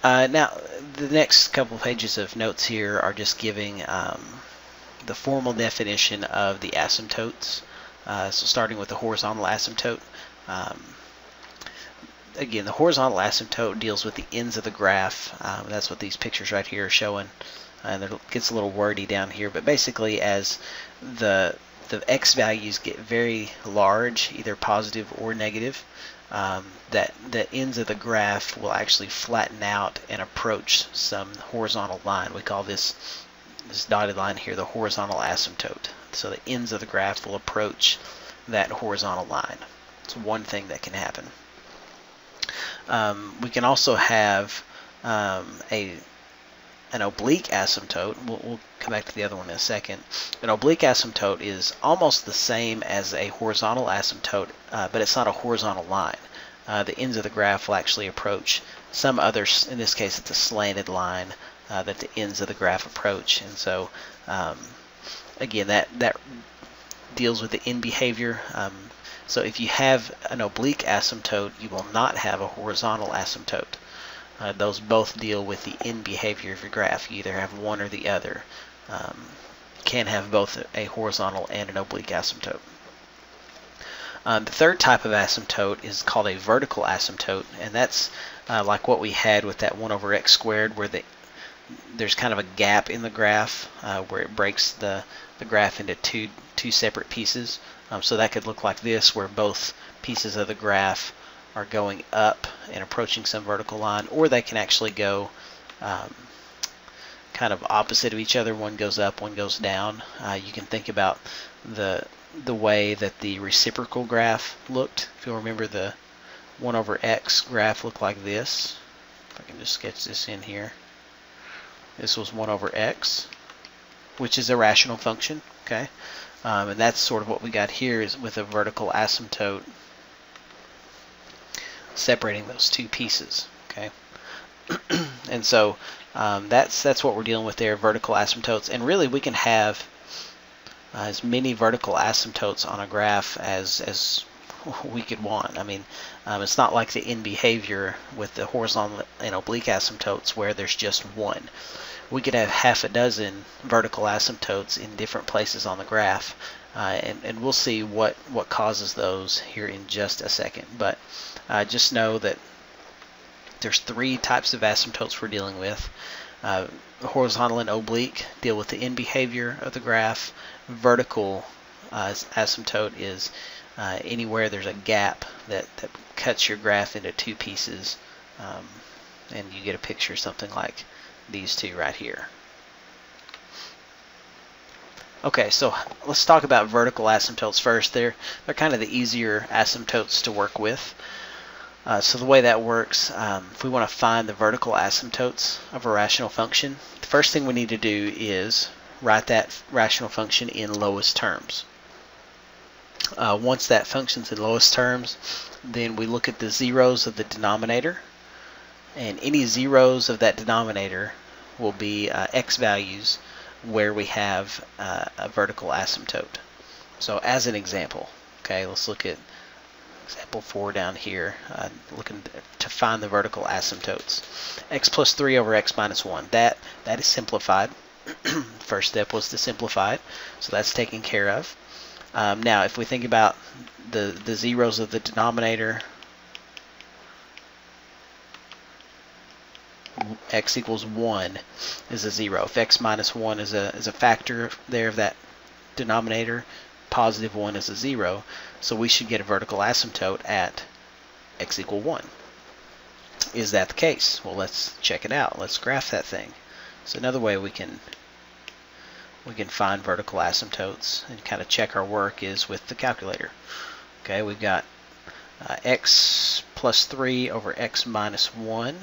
Now, the next couple pages of notes here are just giving the formal definition of the asymptotes. So starting with the horizontal asymptote. Again, the horizontal asymptote deals with the ends of the graph. That's what these pictures right here are showing. And it gets a little wordy down here, but basically as the x values get very large, either positive or negative, that the ends of the graph will actually flatten out and approach some horizontal line. We call this dotted line here the horizontal asymptote. So the ends of the graph will approach that horizontal line. It's one thing that can happen. We can also have an oblique asymptote. We'll come back to the other one in a second. An oblique asymptote is almost the same as a horizontal asymptote, but it's not a horizontal line. The ends of the graph will actually approach some others. In this case, it's a slanted line that the ends of the graph approach. And so, again, that deals with the end behavior. So if you have an oblique asymptote, you will not have a horizontal asymptote. Those both deal with the end behavior of your graph. You either have one or the other. Can have both a horizontal and an oblique asymptote. The third type of asymptote is called a vertical asymptote, and that's like what we had with that 1 over x squared, where there's kind of a gap in the graph where it breaks the graph into two separate pieces. So that could look like this, where both pieces of the graph are going up and approaching some vertical line, or they can actually go kind of opposite of each other. One goes up, one goes down. You can think about the way that the reciprocal graph looked. If you'll remember, the 1 over x graph looked like this. If I can just sketch this in here. This was 1 over x, which is a rational function. Okay, and that's sort of what we got here is with a vertical asymptote separating those two pieces. Okay, and so that's what we're dealing with there, vertical asymptotes. And really, we can have as many vertical asymptotes on a graph as we could want. I mean, it's not like the end behavior with the horizontal and oblique asymptotes where there's just one. We could have half a dozen vertical asymptotes in different places on the graph, and we'll see what causes those here in just a second. But just know that there's three types of asymptotes we're dealing with. Horizontal and oblique deal with the end behavior of the graph. Vertical asymptote is anywhere there's a gap that cuts your graph into two pieces, and you get a picture something like these two right here. Okay, so let's talk about vertical asymptotes first. They're kind of the easier asymptotes to work with. So the way that works, if we want to find the vertical asymptotes of a rational function, the first thing we need to do is write that rational function in lowest terms. Once that function's in lowest terms, then we look at the zeros of the denominator, and any zeros of that denominator will be x values where we have a vertical asymptote. So as an example, okay, let's look at example 4 down here, looking to find the vertical asymptotes. X plus 3 over x minus 1. That is simplified. First step was to simplify it, so that's taken care of. Now, if we think about the zeros of the denominator, x equals 1 is a 0. If x minus 1 is a factor there of that denominator, positive 1 is a 0. So we should get a vertical asymptote at x equal 1. Is that the case? Well, let's check it out. Let's graph that thing. So another way we can find vertical asymptotes and kind of check our work is with the calculator. Okay, we've got x plus 3 over x minus 1.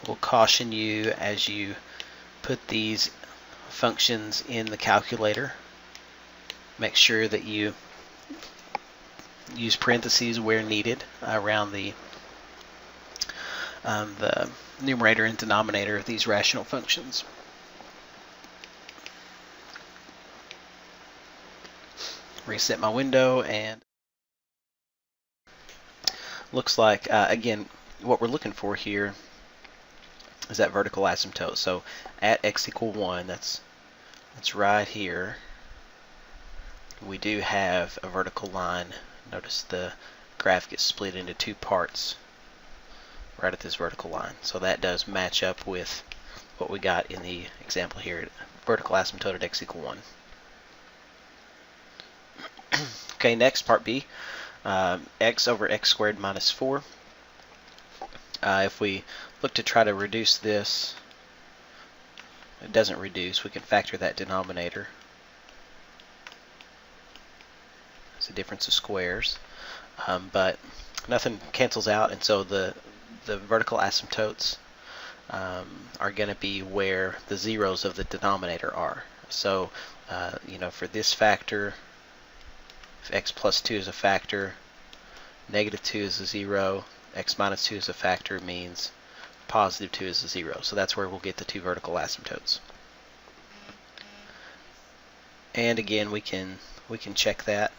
We'll caution you as you put these functions in the calculator. Make sure that you use parentheses where needed around the numerator and denominator of these rational functions. Reset my window, and looks like, again, what we're looking for here is that vertical asymptote. So at x equal 1, that's right here, we do have a vertical line. Notice the graph gets split into two parts right at this vertical line. So that does match up with what we got in the example here, vertical asymptote at x equal 1. Okay, next, part B, x over x squared minus 4. If we look to try to reduce this, it doesn't reduce. We can factor that denominator. It's a difference of squares, but nothing cancels out, and so the vertical asymptotes are going to be where the zeros of the denominator are. So, for this factor, if x plus 2 is a factor, negative 2 is a 0, x minus 2 is a factor, means positive 2 is a 0. So that's where we'll get the two vertical asymptotes. And again, we can check that.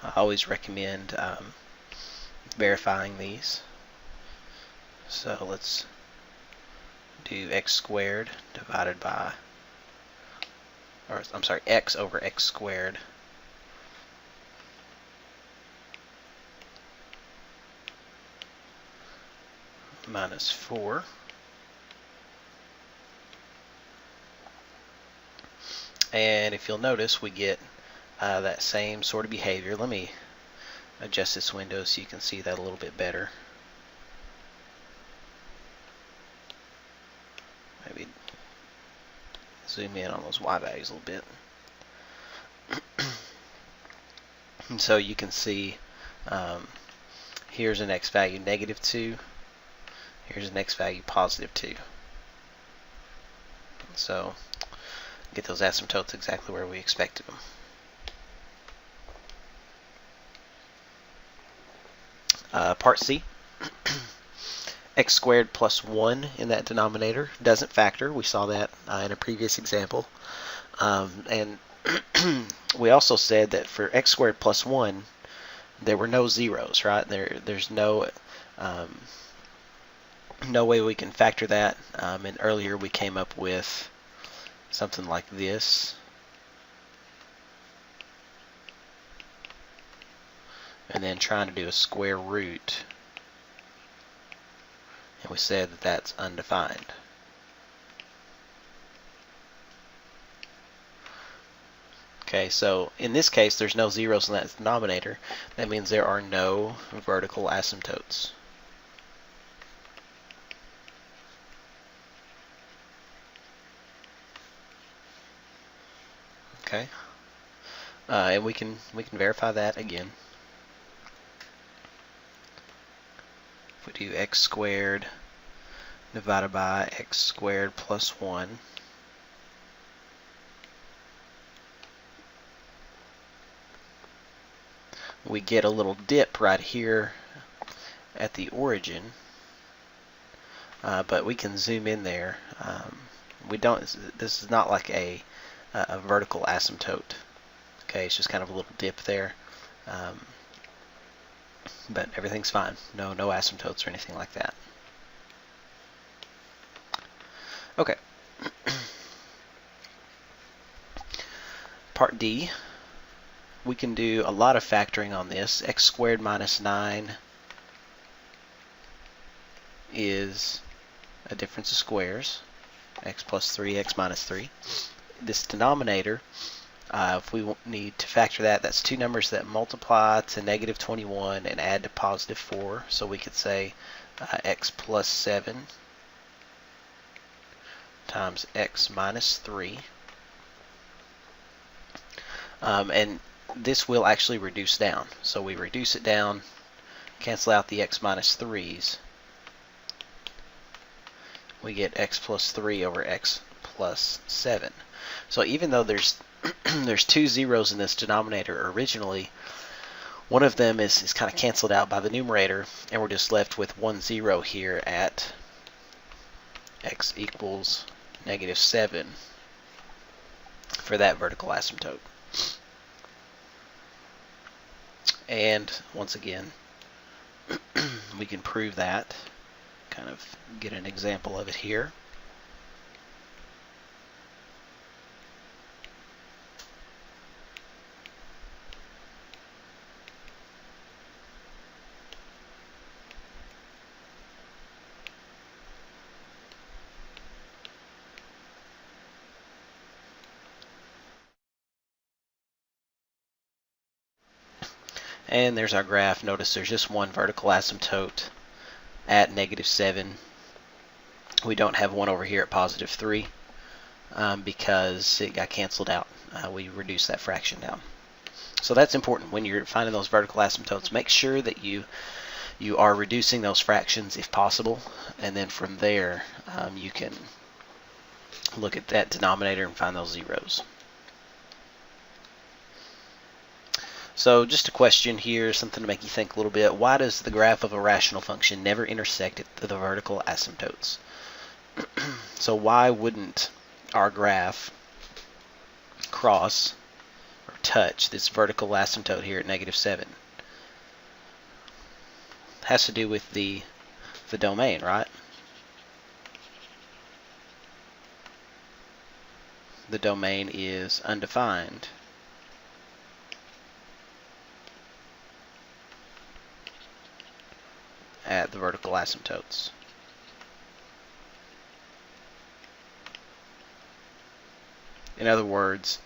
I always recommend verifying these. So let's do x squared divided by, or I'm sorry, x over x squared minus 4. And if you'll notice, we get that same sort of behavior. Let me adjust this window so you can see that a little bit better. Maybe zoom in on those y values a little bit. And so you can see here's an x value negative 2. Here's an x value positive 2. So get those asymptotes exactly where we expected them. Part C, x squared plus 1 in that denominator doesn't factor. We saw that in a previous example. And we also said that for x squared plus 1, there were no zeros, right? There's no way we can factor that. And earlier we came up with something like this. And then trying to do a square root. And we said that that's undefined. Okay, so in this case, there's no zeros in that denominator. That means there are no vertical asymptotes. Okay, and we can verify that again. If we do x squared divided by x squared plus 1, we get a little dip right here at the origin, but we can zoom in there. We don't. This is not like a vertical asymptote. Okay, it's just kind of a little dip there, but everything's fine. No asymptotes or anything like that. Okay. Part D. We can do a lot of factoring on this. X squared minus 9 is a difference of squares. X plus 3, x minus 3. This denominator, if we need to factor that, that's two numbers that multiply to negative 21 and add to positive 4. So we could say x plus 7 times x minus 3. And this will actually reduce down. So we reduce it down, cancel out the x minus 3's. We get x plus 3 over x plus 7. So even though there's there's two zeros in this denominator originally, one of them is kind of canceled out by the numerator, and we're just left with 1 0 here at x equals negative 7 for that vertical asymptote. And once again, we can prove that. Kind of get an example of it here. And there's our graph. Notice there's just one vertical asymptote at -7. We don't have one over here at +3 because it got canceled out. We reduced that fraction down. So that's important when you're finding those vertical asymptotes. Make sure that you are reducing those fractions if possible, and then from there you can look at that denominator and find those zeros. So just a question here, something to make you think a little bit. Why does the graph of a rational function never intersect at the vertical asymptotes? So why wouldn't our graph cross or touch this vertical asymptote here at -7? It has to do with the domain, right? The domain is undefined. At the vertical asymptotes. In other words,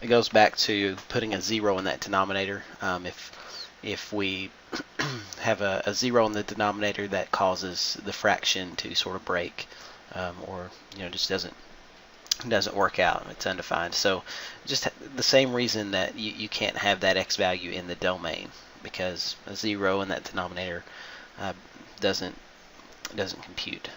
it goes back to putting a 0 in that denominator. If we have a 0 in the denominator, that causes the fraction to sort of break, or just doesn't work out. It's undefined. So just the same reason that you can't have that x value in the domain, because a 0 in that denominator doesn't compute.